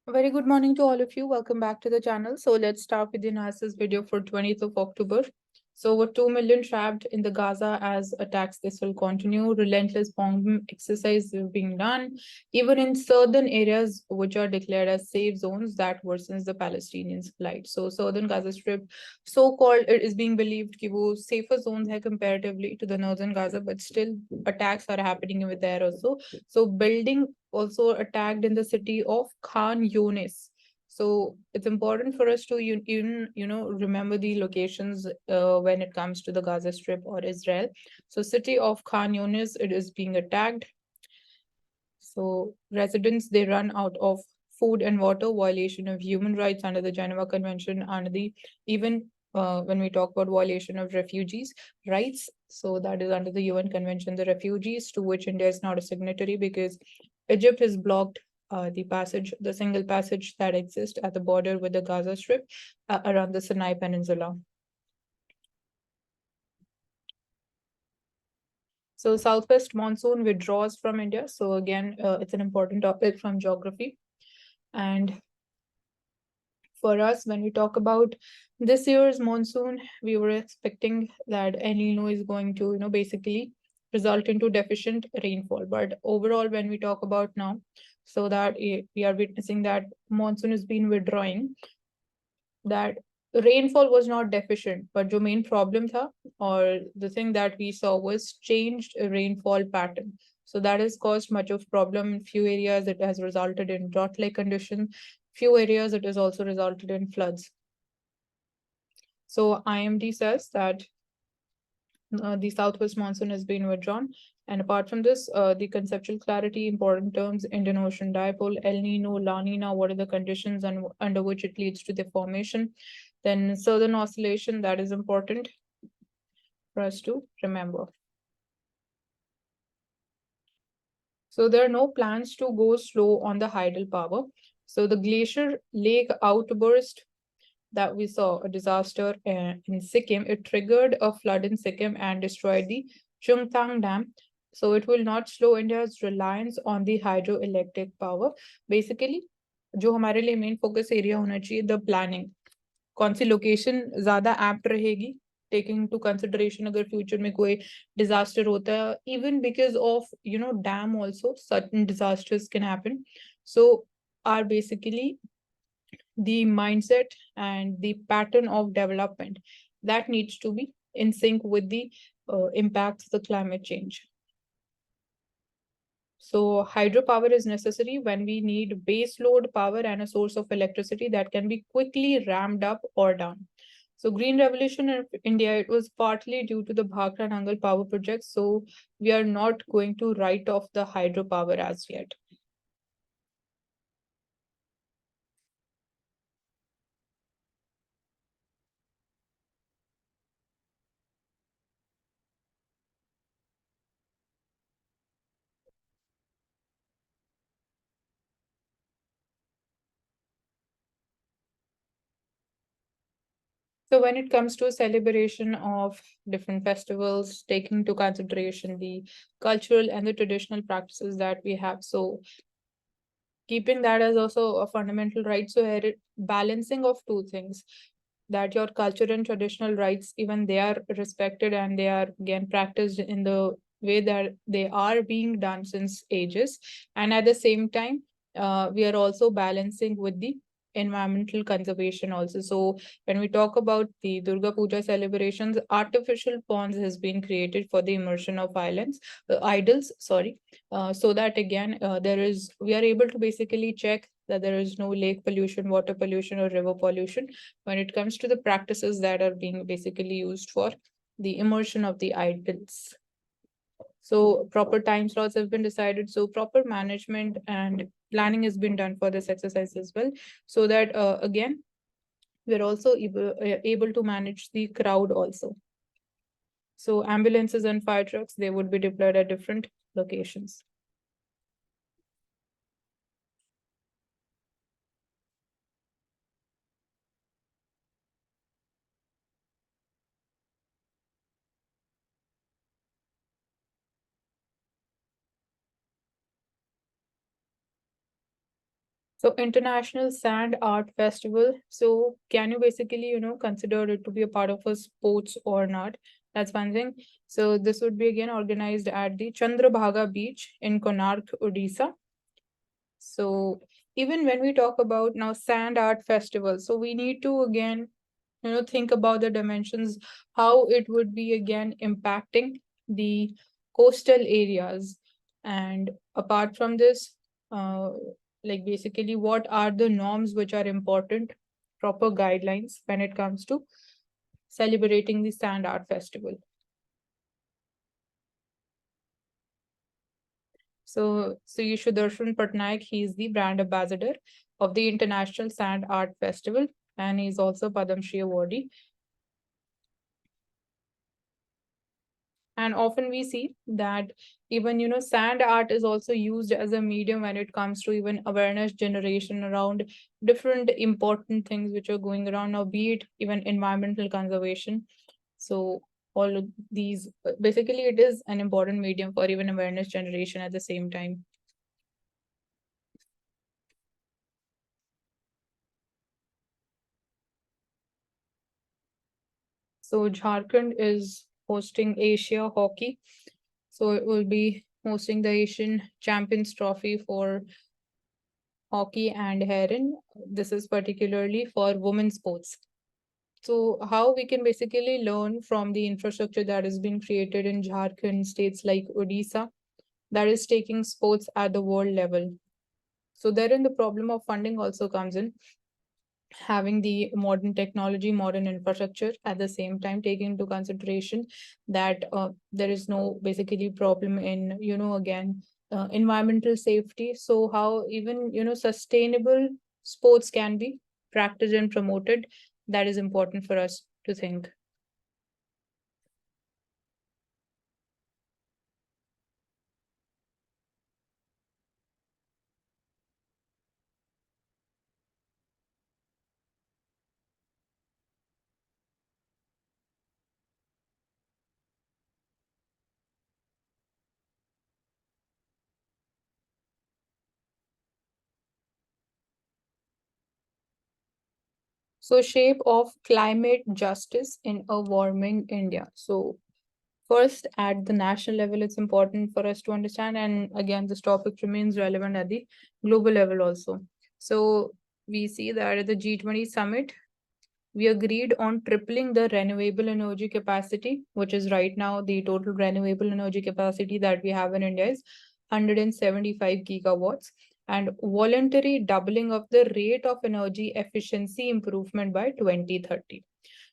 A very good morning to all of you. Welcome back to the channel. So let's start with the analysis video for 20th of October. So over 2 million trapped in the Gaza as attacks this will continue. Relentless bomb exercise is being done. Even in southern areas which are declared as safe zones that worsens the Palestinians' plight. So southern Gaza Strip, so-called, it is being believed कि वो safer zones है comparatively to the northern Gaza, but still attacks are happening over there also. So building also attacked in the city of Khan Yunis. So it's important for us to remember the locations when it comes to the Gaza Strip or Israel. So city of Khan Yunis, it is being attacked. So residents, they run out of food and water, violation of human rights under the Geneva Convention, and the even when we talk about violation of refugees rights, so that is under the UN Convention, the refugees to which India is not a signatory because Egypt has blocked the single passage that exists at the border with the Gaza Strip around the Sinai Peninsula. So southwest monsoon withdraws from India. So again, it's an important topic from geography. And for us, when we talk about this year's monsoon, we were expecting that El Nino is going to, basically result into deficient rainfall. But overall, when we talk about now, so that we are witnessing that monsoon has been withdrawing, that rainfall was not deficient, but the main problem tha, or the thing that we saw was changed rainfall pattern. So that has caused much of problem in few areas. It has resulted in drought-like condition. Few areas it has also resulted in floods. So IMD says that the southwest monsoon has been withdrawn. And apart from this, the conceptual clarity, important terms, Indian Ocean dipole, El Nino, La Nina, what are the conditions and under which it leads to the formation. Then southern oscillation, that is important for us to remember. So there are no plans to go slow on the hydel power. So the glacier lake outburst that we saw, a disaster in Sikkim, it triggered a flood in Sikkim and destroyed the Chungtang Dam. So it will not slow India's reliance on the hydroelectric power. Basically, जो हमारे लिए main focus area होना चाहिए, the planning, कौन सी location ज्यादा apt रहेगी, taking to consideration अगर फ्यूचर में कोई डिजास्टर होता है, even because of dam also certain disasters can happen. So are basically the mindset and the pattern of development that needs to be in sync with the impacts of the climate change. So hydropower is necessary when we need base load power and a source of electricity that can be quickly ramped up or down. So Green Revolution in India, it was partly due to the Bhakra Nangal power project. So we are not going to write off the hydropower as yet. So when it comes to celebration of different festivals, taking into consideration the cultural and the traditional practices that we have. So keeping that as also a fundamental right. So here balancing of two things, that your culture and traditional rights, even they are respected and they are again practiced in the way that they are being done since ages. And at the same time, we are also balancing with the environmental conservation also. So when we talk about the Durga Puja celebrations, artificial ponds has been created for the immersion of idols, sorry, so that again we are able to basically check that there is no lake pollution, water pollution, or river pollution when it comes to the practices that are being basically used for the immersion of the idols. So proper time slots have been decided. So proper management and planning has been done for this exercise as well. So that again, we're also able to manage the crowd also. So ambulances and fire trucks, they would be deployed at different locations. So International Sand Art Festival. So can you basically, consider it to be a part of a sports or not? That's one thing. So this would be again organized at the Chandrabhaga Beach in Konark, Odisha. So even when we talk about now sand art festival, so we need to again, think about the dimensions, how it would be again impacting the coastal areas. And apart from this, uh, like basically what are the norms which are important, proper guidelines when it comes to celebrating the sand art festival. So Sudarshan Patnaik, he is the brand ambassador of the International Sand Art Festival, and he's also Padam Shri awardee. And often we see that even sand art is also used as a medium when it comes to even awareness generation around different important things which are going around now, be it even environmental conservation. So all of these basically it is an important medium for even awareness generation at the same time. So Jharkhand is hosting Asia Hockey. So it will be hosting the Asian Champions Trophy for hockey and heron. This is particularly for women's sports. So how we can basically learn from the infrastructure that has been created in Jharkhand, states like Odisha, that is taking sports at the world level. So therein the problem of funding also comes in, having the modern technology, modern infrastructure, at the same time taking into consideration that there is no basically problem in, again, environmental safety. So how even, sustainable sports can be practiced and promoted, that is important for us to think. So shape of climate justice in a warming India. So first, at the national level, it's important for us to understand. And again, this topic remains relevant at the global level also. So we see that at the G20 summit, we agreed on tripling the renewable energy capacity, which is right now the total renewable energy capacity that we have in India is 175 gigawatts, and voluntary doubling of the rate of energy efficiency improvement by 2030.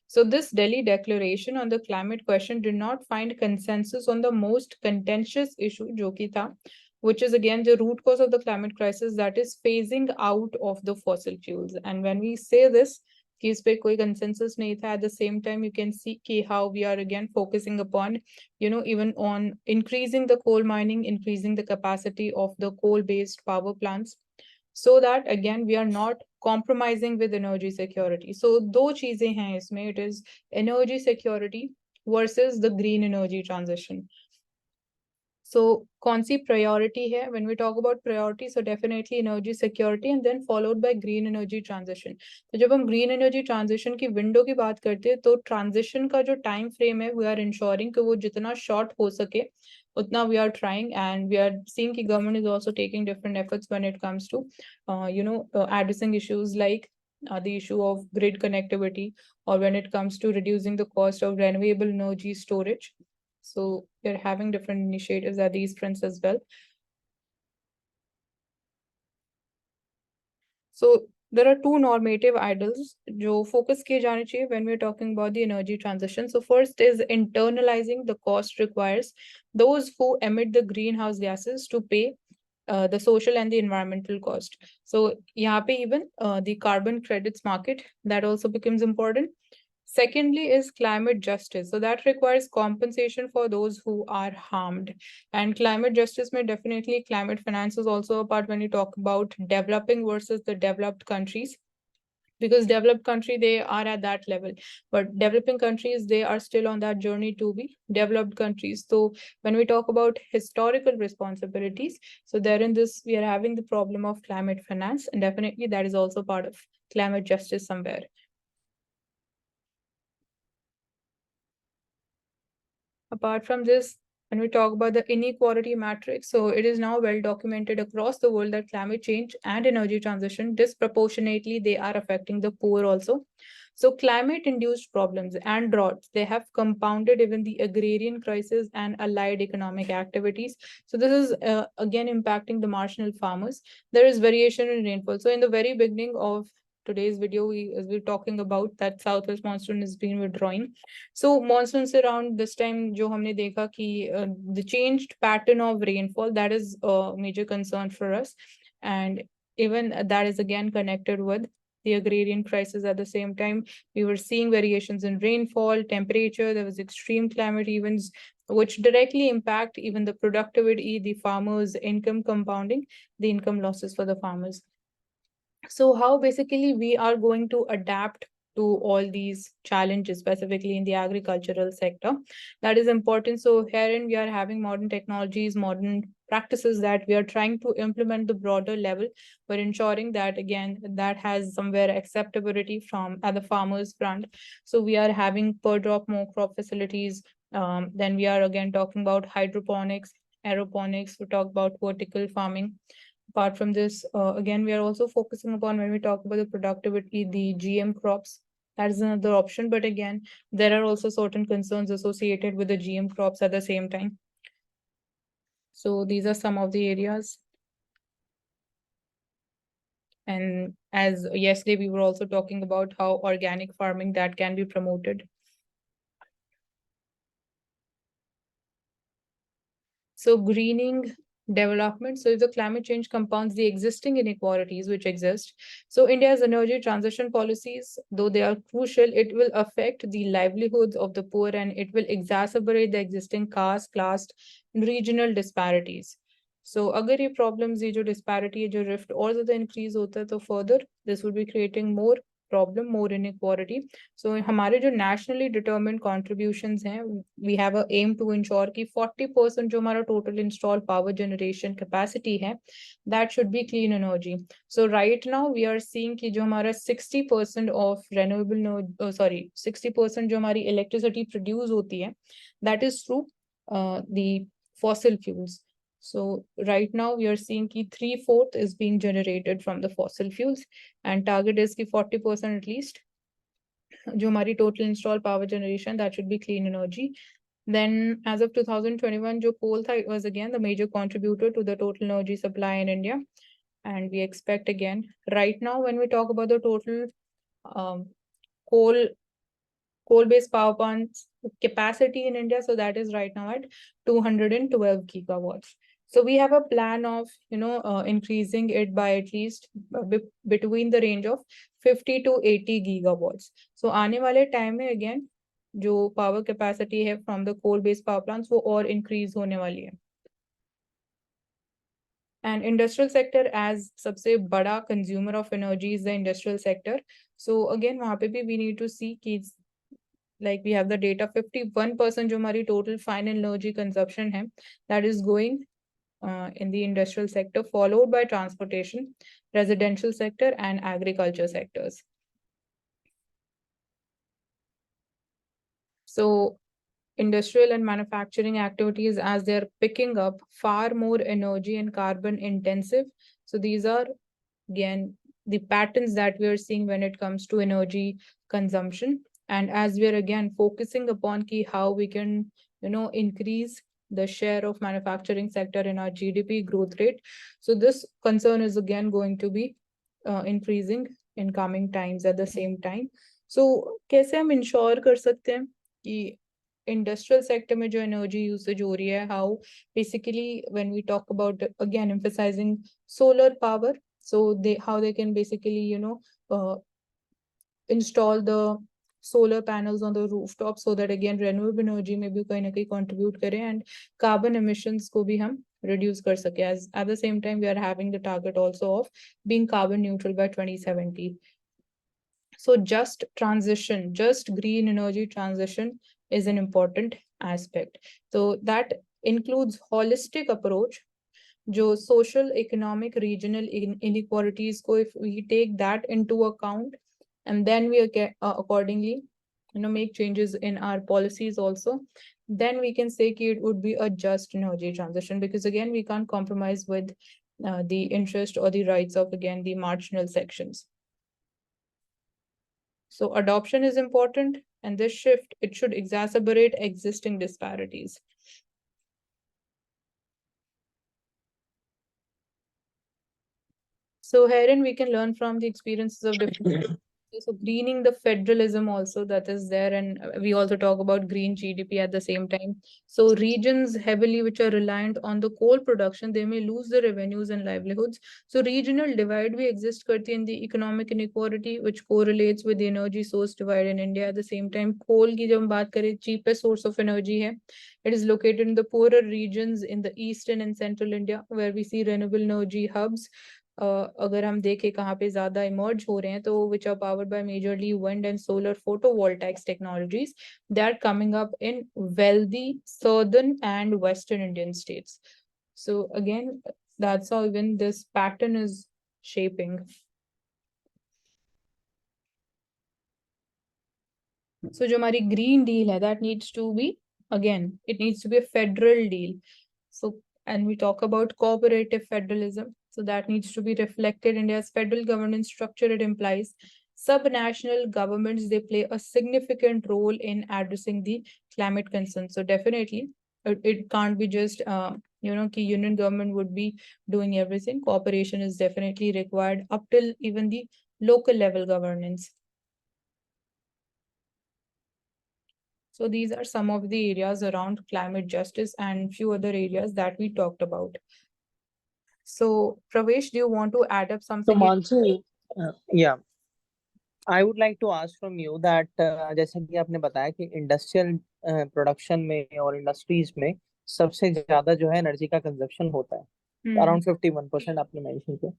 So this Delhi declaration on the climate question did not find consensus on the most contentious issue, जो कि था, which is again the root cause of the climate crisis, that is phasing out of the fossil fuels. And when we say this, कि इस पे कोई consensus नहीं था, at the same time you can see कि how we are again focusing upon, even on increasing the coal mining, increasing the capacity of the coal-based power plants, so that again we are not compromising with energy security. So दो चीजें हैं इसमें, it is energy security versus the green energy transition. So कौन सी priority है? When we talk about priority, so definitely energy security and then followed by green energy transition. तो जब हम green energy transition की window की बात करते हैं, तो transition का जो time frame है, we are ensuring कि वो जितना short हो सके, utna we are trying, and we are seeing कि government is also taking different efforts when it comes to, addressing issues like the issue of grid connectivity, or when it comes to reducing the cost of renewable energy storage. So we're having different initiatives at these fronts as well. So there are two normative ideals जो focus किए जाने चाहिए when we're talking about the energy transition. So first is internalizing the cost requires those who emit the greenhouse gases to pay the social and the environmental cost. So यहाँ पे even the carbon credits market, that also becomes important. Secondly is climate justice. So that requires compensation for those who are harmed. And climate justice may definitely, climate finance is also a part when you talk about developing versus the developed countries. because developed country, they are at that level, but developing countries, they are still on that journey to be developed countries. So when we talk about historical responsibilities, so there in this we are having the problem of climate finance, and definitely that is also part of climate justice somewhere. Apart from this, when we talk about the inequality matrix, so it is now well documented across the world that climate change and energy transition disproportionately, they are affecting the poor also. So climate induced problems and droughts, they have compounded even the agrarian crisis and allied economic activities. So this is again impacting the marginal farmers. There is variation in rainfall. So in the very beginning of today's video, we're talking about that southwest monsoon has been withdrawing. So monsoons around this time, जो हमने देखा कि the changed pattern of rainfall, that is a major concern for us, and even that is again connected with the agrarian crisis. At the same time, we were seeing variations in rainfall, temperature. There was extreme climate events which directly impact even the productivity, the farmers' income, compounding the income losses for the farmers. So how basically we are going to adapt to all these challenges, specifically in the agricultural sector, that is important. So herein we are having modern technologies, modern practices that we are trying to implement the broader level, but ensuring that again that has somewhere acceptability from at the farmers front. So we are having per drop more crop facilities. Then we are again talking about hydroponics, aeroponics. We talk about vertical farming. Apart from this, again, we are also focusing upon, when we talk about the productivity, the GM crops. That is another option. But again, there are also certain concerns associated with the GM crops at the same time. So these are some of the areas. And as yesterday, we were also talking about how organic farming that can be promoted. So greening development. So if the climate change compounds the existing inequalities which exist, so India's energy transition policies, though they are crucial, it will affect the livelihoods of the poor and it will exacerbate the existing caste, class, and regional disparities. So अगर ये problems, ये जो disparity, ये जो rift और ज़्यादा increase होता है, तो further this would be creating more problem, more inequality. So हमारे जो nationally determined contributions हैं, we have a aim to ensure कि 40% जो हमारा total installed power generation capacity है, that should be clean energy. So right now we are seeing कि जो हमारा 60% of renewable 60% जो हमारी electricity produce होती है, that is through the fossil fuels. So right now we are seeing कि 3/4 is being generated from the fossil fuels, and target is कि 40% at least जो हमारी total installed power generation, that should be clean energy. Then as of 2021, जो coal था, it was again the major contributor to the total energy supply in India. And we expect again, right now when we talk about the total coal coal-based power plants capacity in India, so that is right now at 212 gigawatts. So we have a plan of, increasing it by at least between the range of 50 to 80 gigawatts. So आने वाले time में again जो power capacity है from the coal-based power plants वो और increase होने वाली है. And industrial sector as सबसे बड़ा consumer of energy is the industrial sector. So again वहाँ पे भी we need to see कि like we have the data 51% जो हमारी total final energy consumption है, that is going in the industrial sector, followed by transportation, residential sector, and agriculture sectors. So industrial and manufacturing activities, as they're picking up, far more energy and carbon intensive. So these are again the patterns that we are seeing when it comes to energy consumption. And as we are again focusing upon key how we can, increase the share of manufacturing sector in our GDP growth rate. So this concern is again going to be increasing in coming times at the same time. So कैसे हम ensure कर सकते हैं कि industrial sector में जो energy usage हो रही है, how basically when we talk about again emphasizing solar power, so how they can basically install the solar panels on the rooftop, so that again renewable energy में भी कहीं ना कहीं contribute करें and carbon emissions को भी हम reduce कर सके. As at the same time we are having the target also of being carbon neutral by 2070. So just transition, just green energy transition is an important aspect. So that includes holistic approach, जो social, economic, regional inequalities को if we take that into account and then we accordingly make changes in our policies also, then we can say कि it would be a just energy transition, because again we can't compromise with the interest or the rights of again the marginal sections. So adoption is important, and this shift, it should exacerbate existing disparities. So herein we can learn from the experiences of different. So greening the federalism also that is there, and we also talk about green GDP at the same time. So regions heavily which are reliant on the coal production, they may lose the revenues and livelihoods. So regional divide we exist करती in the economic inequality which correlates with the energy source divide in India. At the same time, coal की जब हम बात करें, cheapest source of energy है. It is located in the poorer regions in the eastern and central India where we see renewable energy hubs. अगर हम देखें कहाँ पे ज्यादा इमर्ज हो रहे हैं, तो which are powered by majorly wind and solar photovoltaics technologies, they are coming up in wealthy southern and western Indian states. So again, that's how even this pattern is shaping. So जो हमारी green deal है, that needs to be, again, it needs to be a federal deal. So, and we talk about cooperative federalism. So that needs to be reflected in India's federal governance structure. It implies subnational governments, they play a significant role in addressing the climate concerns. So definitely, it can't be just, ki union government would be doing everything. Cooperation is definitely required up till even the local level governance. So these are some of the areas around climate justice and few other areas that we talked about. So Pravesh, do you want to add up So something? Mansi, yeah, I would like to ask from you that जैसे कि आपने बताया कि industrial production में और industries में सबसे ज्यादा जो है एनर्जी का कंजप्शन होता है, Hmm. अराउंड 51% आपने मेंशन किया।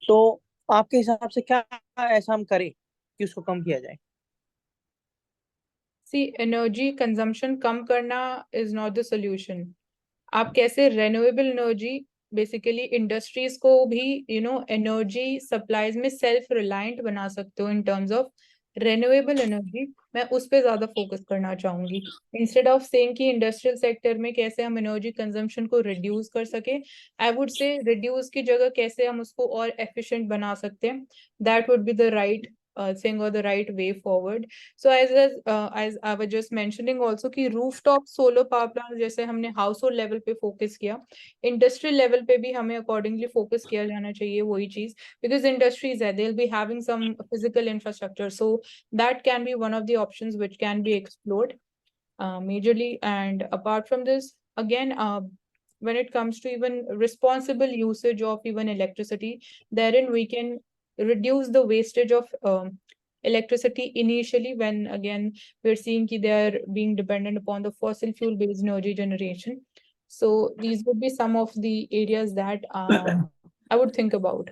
तो आपके हिसाब से क्या ऐसा हम करें कि उसको कम किया जाए? See, energy consumption कम करना is not the solution. आप कैसे renewable energy बेसिकली इंडस्ट्रीज को भी एनर्जी सप्लाईज में सेल्फ रिलायंट बना सकते हो in terms of renewable energy, मैं उस पर ज्यादा फोकस करना चाहूंगी इंस्टेड ऑफ सेइंग कि इंडस्ट्रियल सेक्टर में कैसे हम एनर्जी कंजम्पशन को रिड्यूस कर सके। आई वुड से रिड्यूस की जगह कैसे हम उसको और एफिशिएंट बना सकते हैं, that would be the right thing or the right way forward. So as I was just mentioning also कि rooftop solar power plants जैसे हमने household level पे focus किया, इंडस्ट्रियल लेवल पे भी हमें अकॉर्डिंगली फोकस किया जाना चाहिए वही चीज, बिकॉज इंडस्ट्रीज है, they will be having some physical infrastructure, so that can be one of the options which can be explored majorly. And apart from this, again, when it comes to even responsible usage of even electricity, therein we can reduce the wastage of electricity initially when again we're seeing that they are being dependent upon the fossil fuel based energy generation. So these would be some of the areas that I would think about.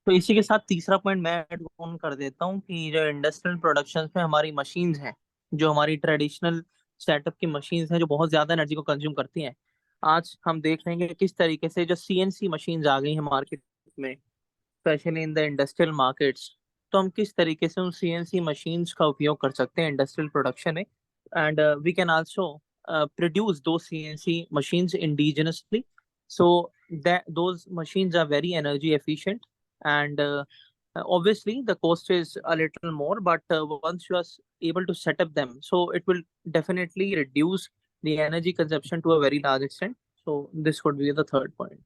तो इसी के साथ तीसरा point मैं add on कर देता हूँ कि जो इंडस्ट्रियल प्रोडक्शन में हमारी मशीन्स हैं, जो हमारी ट्रेडिशनल सेटअप की मशीन्स हैं जो बहुत ज्यादा एनर्जी को कंज्यूम करती हैं, आज हम देख रहे हैं कि किस तरीके से जो सीएनसी मशीन्स आ गई हैं मार्केट में, specially in the industrial markets. तो हम किस तरीके से उन सीएनसी मशीन्स का उपयोग कर सकते हैं इंडस्ट्रियल प्रोडक्शन में, and we can also produce दो CNC machines indigenously, so that those machines are very energy efficient, and obviously the cost is a little more, but once you are able to set up them, so it will definitely reduce the energy consumption to a very large extent. So this would be the third point.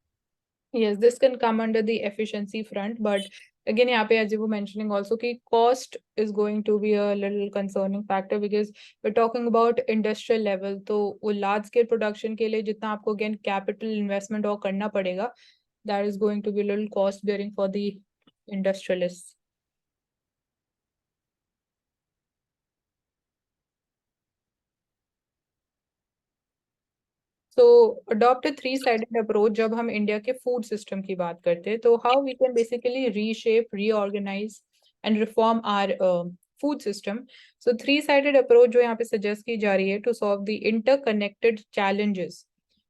Yes, this can come under the efficiency front, but again, यहाँ पे as you were mentioning also कि cost is going to be a little concerning factor because we're talking about industrial level. तो वो large scale production के लिए जितना आपको again capital investment और करना पड़ेगा, that is going to be a little cost bearing for the industrialists. So adopt a three-sided approach जब हम इंडिया के फूड सिस्टम की बात करते हैं, तो how we can basically reshape, reorganize and reform our food system. So three-sided approach जो यहाँ पे suggest की जा रही है to solve the interconnected challenges.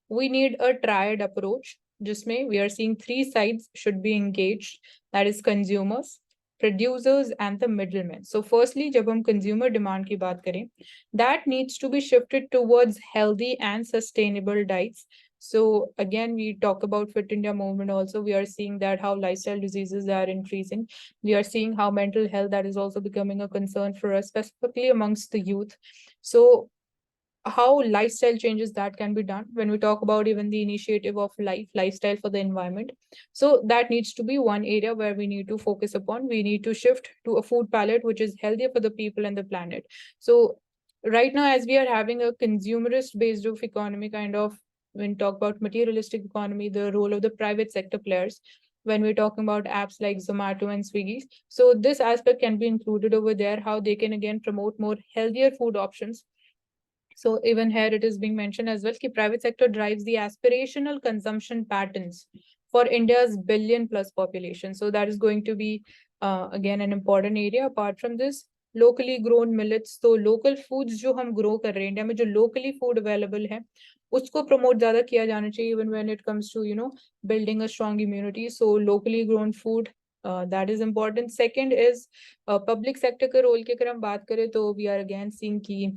We need a triad approach जिसमें we are seeing three sides should be engaged, that is consumers, producers and the middlemen. So firstly, जब हम consumer demand की बात करें, that needs to be shifted towards healthy and sustainable diets. So again, we talk about Fit India movement also. We are seeing that how lifestyle diseases are increasing. We are seeing how mental health that is also becoming a concern for us, specifically amongst the youth. So how lifestyle changes that can be done when we talk about even the initiative of lifestyle for the environment. So that needs to be one area where we need to focus upon. We need to shift to a food palette which is healthier for the people and the planet. So right now, as we are having a consumerist based of economy kind of, when we talk about materialistic economy, the role of the private sector players, when we're talking about apps like Zomato and Swiggy. So this aspect can be included over there, how they can again promote more healthier food options. So even here it is being mentioned as well that private sector drives the aspirational consumption patterns for India's billion plus population. So that is going to be again an important area. Apart from this, locally grown millets, तो local foods जो हम grow कर रहे हैं India में, जो locally food available है, उसको promote ज़्यादा किया जाना चाहिए even when it comes to building a strong immunity. So locally grown food, that is important. Second is public sector के role की अगर हम बात करें तो we are again seeing कि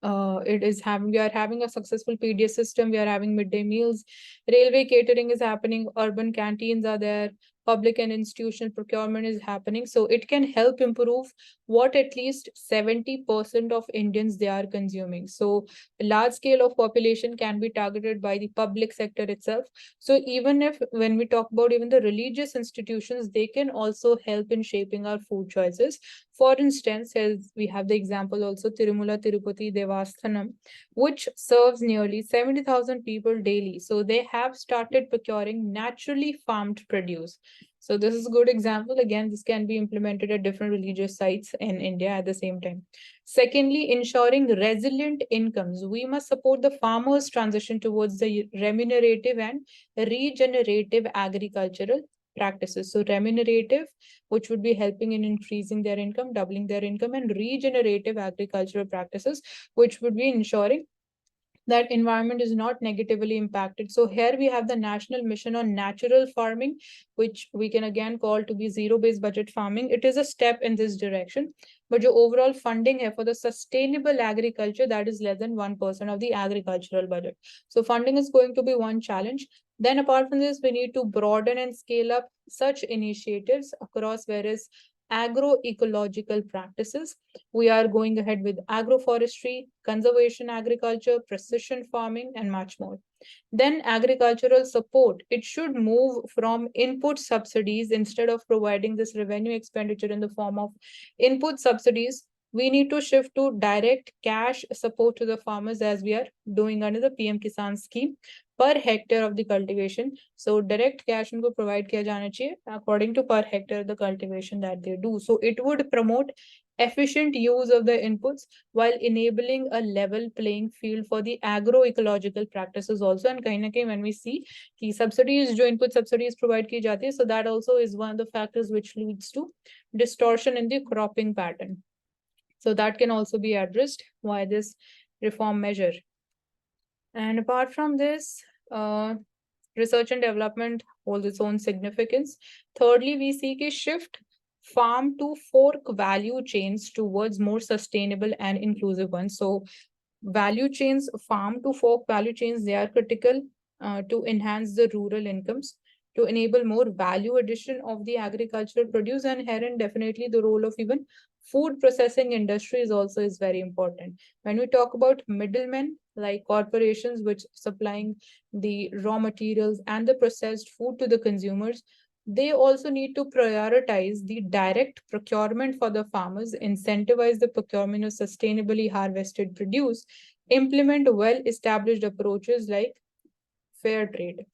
we are having a successful PDS system, we are having midday meals, railway catering is happening, urban canteens are there, public and institutional procurement is happening. So it can help improve what at least 70% of Indians they are consuming. So large scale of population can be targeted by the public sector itself. So even if when we talk about even the religious institutions, they can also help in shaping our food choices. For instance, as we have the example also Tirumala Tirupati Devasthanam, which serves nearly 70,000 people daily. So they have started procuring naturally farmed produce. So this is a good example. Again, this can be implemented at different religious sites in India at the same time. Secondly, ensuring resilient incomes. We must support the farmers' transition towards the remunerative and regenerative agricultural practices. So remunerative, which would be helping in increasing their income, doubling their income, and regenerative agricultural practices, which would be ensuring that environment is not negatively impacted. So here we have the National Mission on Natural Farming, which we can again call to be zero-based budget farming. It is a step in this direction, but your overall funding here for the sustainable agriculture, that is less than 1% of the agricultural budget. So funding is going to be one challenge. Then apart from this, we need to broaden and scale up such initiatives across various agroecological practices. We are going ahead with agroforestry, conservation agriculture, precision farming, and much more. Then agricultural support, it should move from input subsidies. Instead of providing this revenue expenditure in the form of input subsidies, we need to shift to direct cash support to the farmers as we are doing under the PM Kisan scheme per hectare of the cultivation. So direct cash उनको provide किया जाना चाहिए according to per hectare the cultivation that they do. So it would promote efficient use of the inputs while enabling a level playing field for the agroecological practices also. And kahin na kahin when we see ki subsidies, jo input subsidies provide ki jati hai, so that also is one of the factors which leads to distortion in the cropping pattern. So that can also be addressed by this reform measure. And apart from this, research and development holds its own significance. Thirdly, we seek a shift farm to fork value chains towards more sustainable and inclusive ones. So value chains, farm to fork value chains, they are critical to enhance the rural incomes, to enable more value addition of the agricultural produce, and herein definitely the role of even food processing industries also is very important. When we talk about middlemen like corporations which supplying the raw materials and the processed food to the consumers, they also need to prioritize the direct procurement for the farmers, incentivize the procurement of sustainably harvested produce, implement well-established approaches like fair trade.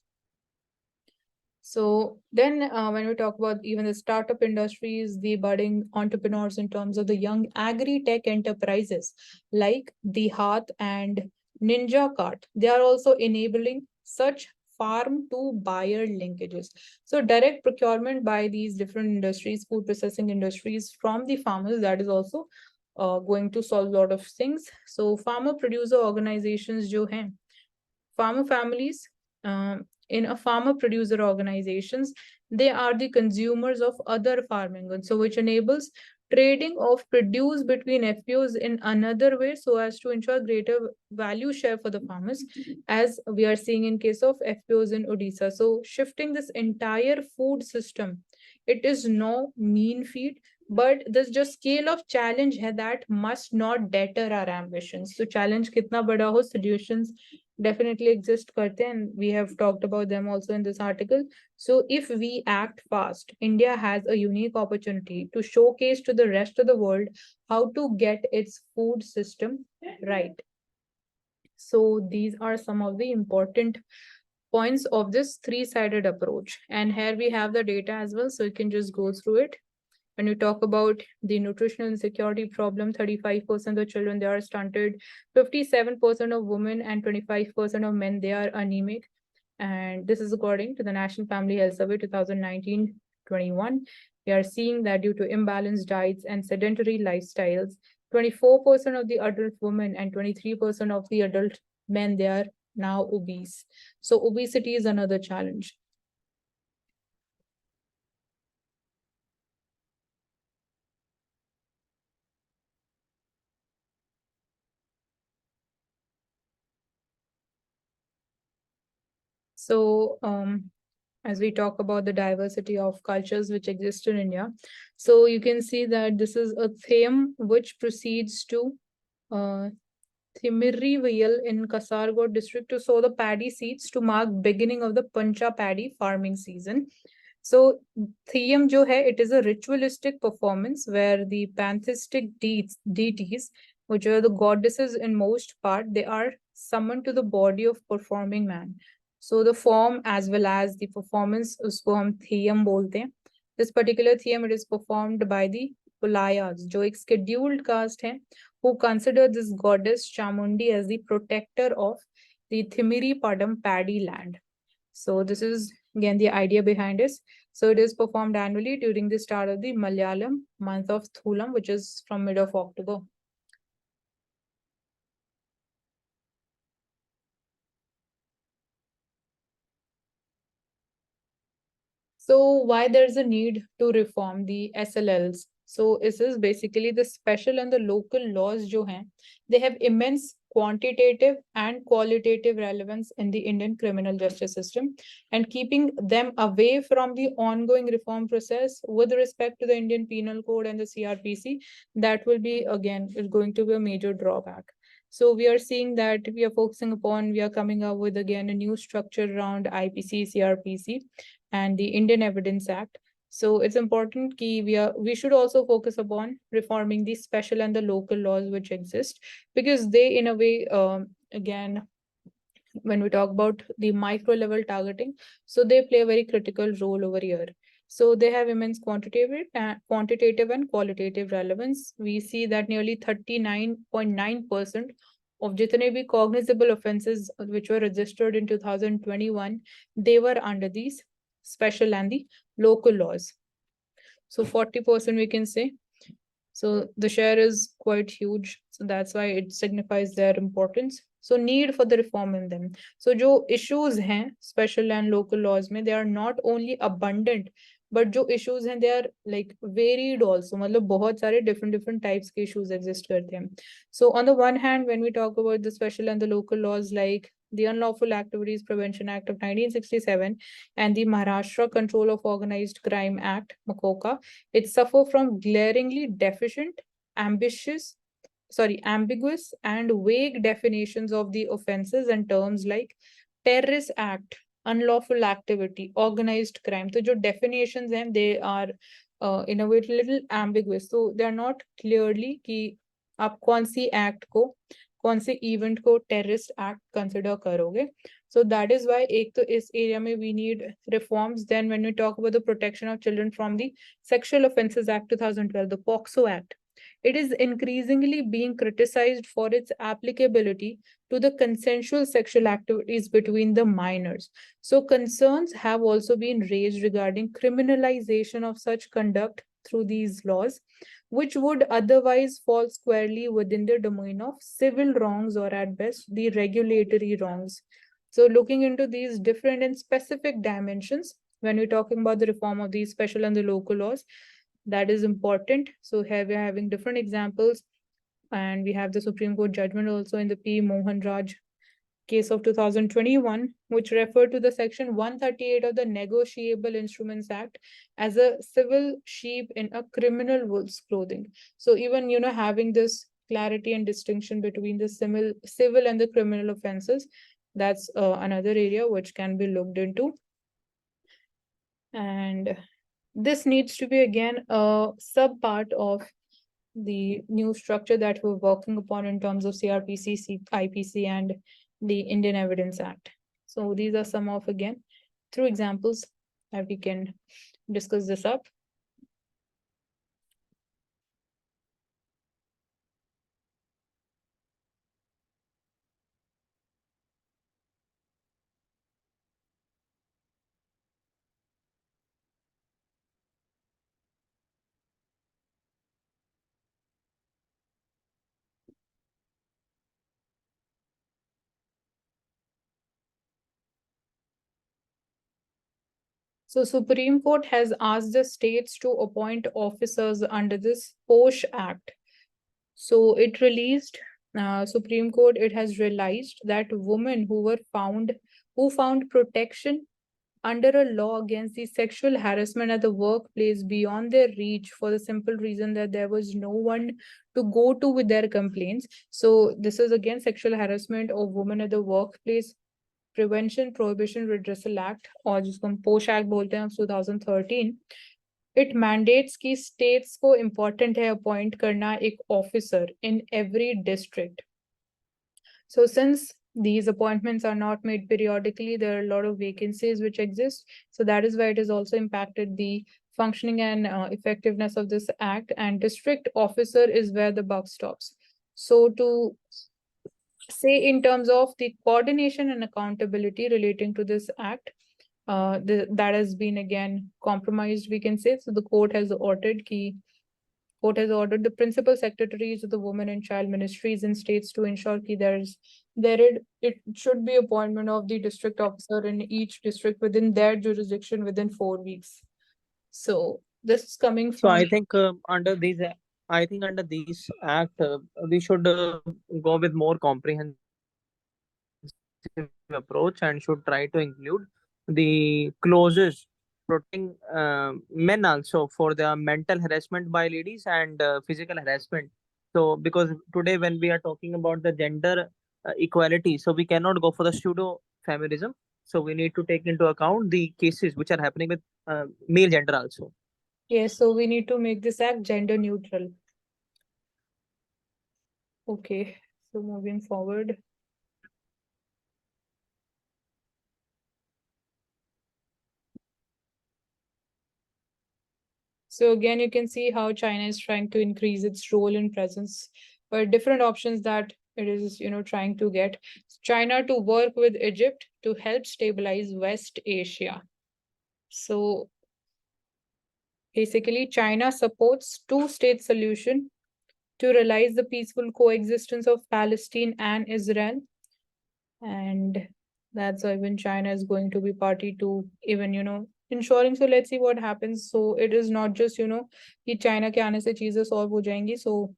So then when we talk about even the startup industries, the budding entrepreneurs in terms of the young agri-tech enterprises like the Haat and Ninja Cart, they are also enabling such farm to buyer linkages. So direct procurement by these different industries, food processing industries from the farmers, that is also going to solve a lot of things. So farmer producer organizations जो हैं, farmer families, in a farmer producer organizations, they are the consumers of other farming goods, so which enables trading of produce between FPOs in another way, so as to ensure greater value share for the farmers, as we are seeing in case of FPOs in Odisha. So shifting this entire food system, it is no mean feat, but this just scale of challenge है that must not deter our ambitions. So challenge कितना बड़ा हो, solutions definitely exist karte, and we have talked about them also in this article. So if we act fast, India has a unique opportunity to showcase to the rest of the world how to get its food system right. So these are some of the important points of this three-sided approach. And here we have the data as well, so you can just go through it. When you talk about the nutritional insecurity problem, 35% of children, they are stunted, 57% of women and 25% of men, they are anemic. And this is according to the National Family Health Survey 2019-21. We are seeing that due to imbalanced diets and sedentary lifestyles, 24% of the adult women and 23% of the adult men, they are now obese. So obesity is another challenge. So as we talk about the diversity of cultures which exist in India, so you can see that this is a theme which proceeds to Thimirivayal in Kasargod district to sow the paddy seeds to mark beginning of the Pancha paddy farming season. So Thiyam jo hai, it is a ritualistic performance where the pantheistic deities, which are the goddesses in most part, they are summoned to the body of performing man. So the form as well as the performance, usko hum Thiyam bolte hain. This particular Thiyam, it is performed by the Pulayas, jo ek scheduled caste hai, who consider this goddess Chamundi as the protector of the Thimiri Padam paddy land. So this is again the idea behind this. So it is performed annually during the start of the Malayalam month of Thulam, which is from mid of October. So why there's a need to reform the SLLs? So this is basically the special and the local laws jo hain, they have immense quantitative and qualitative relevance in the Indian criminal justice system, and keeping them away from the ongoing reform process with respect to the Indian Penal Code and the CRPC, that will be again is going to be a major drawback. So we are seeing that we are focusing upon, we are coming up with again a new structure around IPC, CRPC, and the Indian Evidence Act. So it's important that we should also focus upon reforming the special and the local laws which exist, because they in a way again, when we talk about the micro level targeting, so they play a very critical role over here. So they have immense quantitative and qualitative relevance. We see that nearly 39.9% of jitne bhi cognizable offenses which were registered in 2021, they were under these special and the local laws. So 40% we can say. So the share is quite huge. So that's why it signifies their importance. So need for the reform in them. So jo issues hain, special and local laws mein, they are not only abundant, but jo issues hain, they are like varied also. मतलब बहुत सारे different types के issues exist करते हैं. So on the one hand, when we talk about the special and the local laws like the Unlawful Activities Prevention Act of 1967 and the Maharashtra Control of Organized Crime Act, MACOCA, it suffer from glaringly deficient, ambiguous and vague definitions of the offenses and terms like terrorist act, unlawful activity, organized crime. So जो definitions हैं, they are in a way little ambiguous. So they are not clearly कि आप कौन सी act को, कौन से event को terrorist act consider करोगे. So that is why एक तो इस area में we need reforms. Then when we talk about the protection of children from the Sexual Offences Act 2012, the POCSO Act, it is increasingly being criticized for its applicability to the consensual sexual activities between the minors. So, concerns have also been raised regarding criminalization of such conduct through these laws, which would otherwise fall squarely within the domain of civil wrongs or, at best, the regulatory wrongs. So, looking into these different and specific dimensions, when we're talking about the reform of these special and the local laws, that is important. So, here we are having different examples, and we have the Supreme Court judgment also in the P. Mohan Raj case of 2021, which referred to the section 138 of the Negotiable Instruments Act as a civil sheep in a criminal wolf's clothing. So even having this clarity and distinction between the civil and the criminal offenses, that's another area which can be looked into. And this needs to be again a sub part of the new structure that we're working upon in terms of CRPC, IPC, and the Indian Evidence Act. So these are some of, again, through examples that we can discuss this up. So Supreme Court has asked the states to appoint officers under this POSH Act. So it released, Supreme Court, it has realized that women who found protection under a law against the sexual harassment at the workplace beyond their reach for the simple reason that there was no one to go to with their complaints. So this is again sexual harassment of women at the workplace prevention prohibition redressal act, और जिसको हम पोश act बोलते हैं 2013, it mandates कि states को important है appoint करना एक officer in every district. So since these appointments are not made periodically, there are a lot of vacancies which exist. So that is why it has also impacted the functioning and effectiveness of this act, and district officer is where the buck stops. So to say in terms of the coordination and accountability relating to this act, that has been again compromised, we can say. So the court has ordered the principal secretaries of the women and child ministries in states to ensure that it should be appointment of the district officer in each district within their jurisdiction within 4 weeks. So this is coming So from. I think under these act, we should go with more comprehensive approach and should try to include the clauses protecting men also for the mental harassment by ladies and physical harassment. So because today when we are talking about the gender equality, so we cannot go for the pseudo feminism. So we need to take into account the cases which are happening with male gender also. Yes, so we need to make this act gender neutral. Okay, so moving forward. So again, you can see how China is trying to increase its role and presence, but different options that it is, trying to get China to work with Egypt to help stabilize West Asia. So basically, China supports two-state solution to realize the peaceful coexistence of Palestine and Israel. And that's why when China is going to be party to even, ensuring. So let's see what happens. So it is not just, कि China के आने से चीजें solve हो जाएंगी. So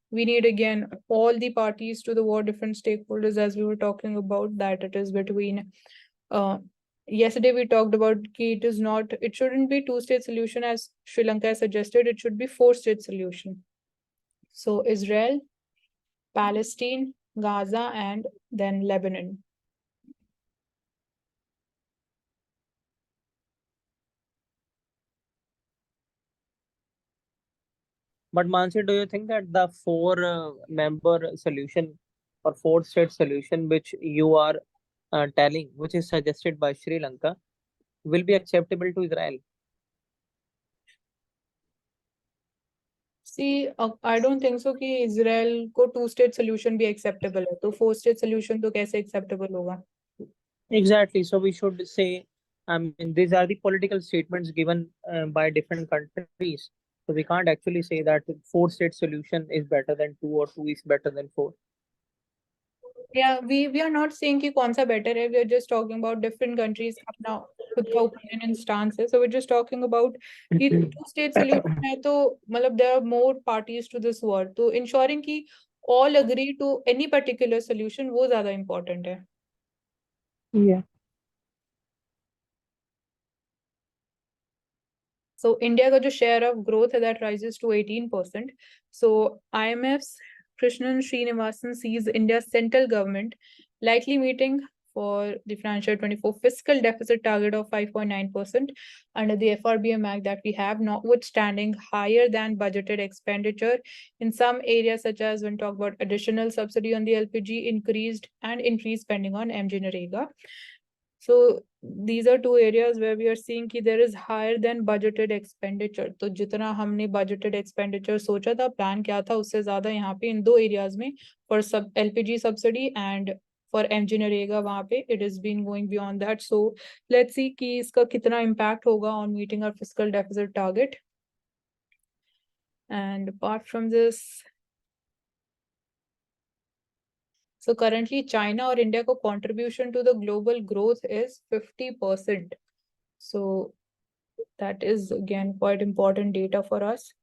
we need again all the parties to the war, different stakeholders, as we were talking about, that it is between yesterday we talked about it shouldn't be two-state solution as Sri Lanka has suggested, it should be four-state solution. So Israel, Palestine, Gaza, and then Lebanon. But Mansi, do you think that the four-member solution or four-state solution which you are telling, which is suggested by Sri Lanka, will be acceptable to Israel? See, I don't think so कि Israel को to state solution भी acceptable है, तो four state solution तो कैसे acceptable होगा? Exactly. So we should say, I mean, these are the political statements given by different countries. So we can't actually say that four-state solution is better than two or two is better than four. Yeah, we are not saying कि कौन सा better है, we are just talking about different countries अपना खुद का opinion and stance है, so we're just talking about कि two state solution है तो मतलब there are more parties to this war, तो ensuring कि all agree to any particular solution वो ज़्यादा important है. Yeah. So India का जो share of growth है that rises to 18%. So IMF's Krishnan Srinivasan sees India's central government likely meeting for the financial 24 fiscal deficit target of 5.9% under the FRBM Act that we have, notwithstanding higher than budgeted expenditure in some areas, such as when talk about additional subsidy on the LPG, increased spending on MG Narega. So these are two areas where we are seeing कि there is higher than budgeted expenditure. तो जितना हमने budgeted expenditure सोचा था, plan क्या था, उससे ज्यादा यहाँ पे इन दो areas में for sub LPG subsidy and for MG NREGA वहाँ पे it is been going beyond that. So let's see कि इसका कितना impact होगा on meeting our fiscal deficit target. And apart from this, so currently China और India को contribution to the global growth is 50%. So that is again quite important data for us.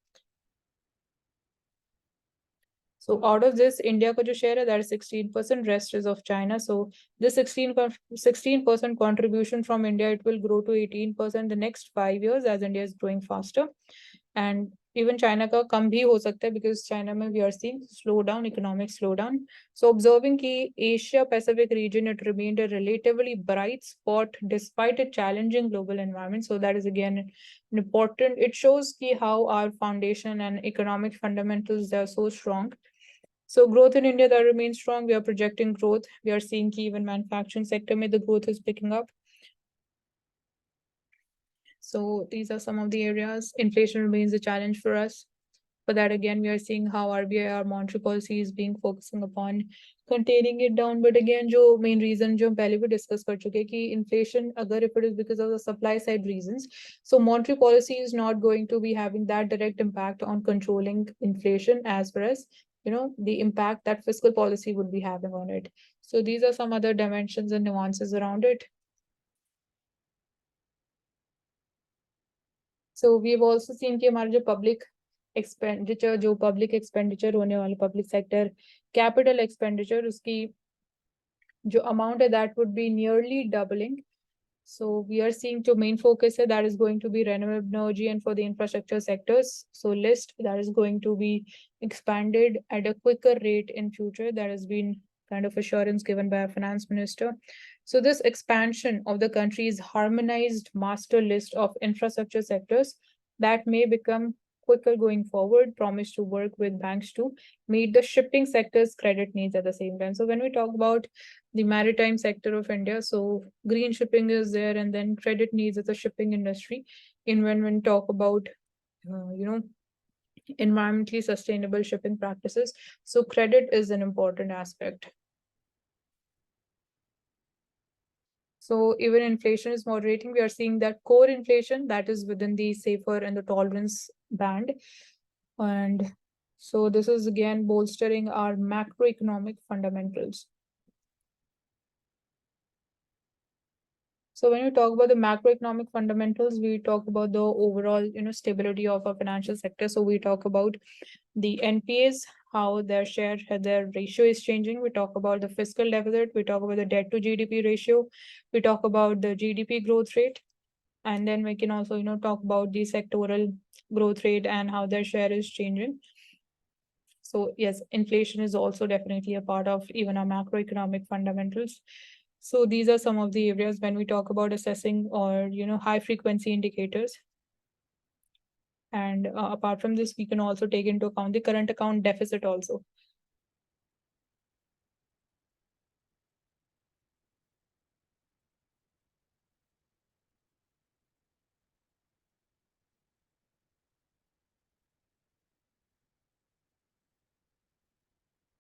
So out of this, India का जो share है that is 16%, rest is of China. So this 16% contribution from India, it will grow to 18% the next 5 years as India is growing faster. And even China का कम भी हो सकता है because China में we are seeing slowdown, economic slowdown. So observing कि Asia Pacific region, it remained a relatively bright spot despite a challenging global environment. So that is again an important, it shows कि how our foundation and economic fundamentals, they are so strong. So growth in India that remains strong. We are projecting growth. We are seeing कि even manufacturing sector में the growth is picking up. So these are some of the areas. Inflation remains a challenge for us. For that, again, we are seeing how RBI, our monetary policy, is being focusing upon containing it down. But again, जो main reason जो हम पहले भी discuss कर चुके हैं कि inflation अगर if it is because of the supply side reasons, so monetary policy is not going to be having that direct impact on controlling inflation as far as the impact that fiscal policy would be having on it. So these are some other dimensions and nuances around it. So we have also seen कि हमारा जो public expenditure होने वाला public sector capital expenditure, उसकी जो amount है that would be nearly doubling. So we are seeing to main focus that is going to be renewable energy and for the infrastructure sectors. So list that is going to be expanded at a quicker rate in future. That has been kind of assurance given by our finance minister. So this expansion of the country's harmonized master list of infrastructure sectors that may become quicker going forward, promise to work with banks to meet the shipping sector's credit needs at the same time. So when we talk about the maritime sector of India, so green shipping is there, and then credit needs as a shipping industry. In when we talk about, environmentally sustainable shipping practices, so credit is an important aspect. So even inflation is moderating. We are seeing that core inflation that is within the safer and the tolerance band. And so this is again bolstering our macroeconomic fundamentals. So when we talk about the macroeconomic fundamentals, we talk about the overall, stability of our financial sector. So we talk about the NPAs, how their ratio is changing. We talk about the fiscal deficit. We talk about the debt to GDP ratio. We talk about the GDP growth rate. And then we can also, talk about the sectoral growth rate and how their share is changing. So yes, inflation is also definitely a part of even our macroeconomic fundamentals. So these are some of the areas when we talk about assessing or, high frequency indicators. And apart from this, we can also take into account the current account deficit also.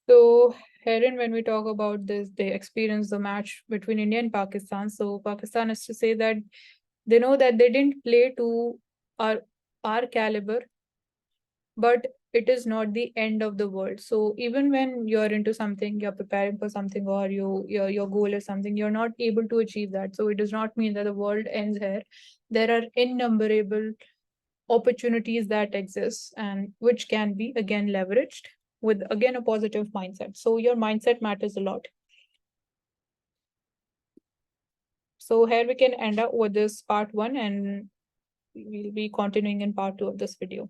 So herein, when we talk about this, they experience the match between India and Pakistan. So Pakistan is to say that they know that they didn't play to our our caliber, but it is not the end of the world. So even when you're into something, you're preparing for something, or your goal is something, you're not able to achieve that. So it does not mean that the world ends here. There are innumerable opportunities that exist, and which can be again leveraged with again a positive mindset. So your mindset matters a lot. So here we can end up with this part one, and we'll be continuing in part two of this video.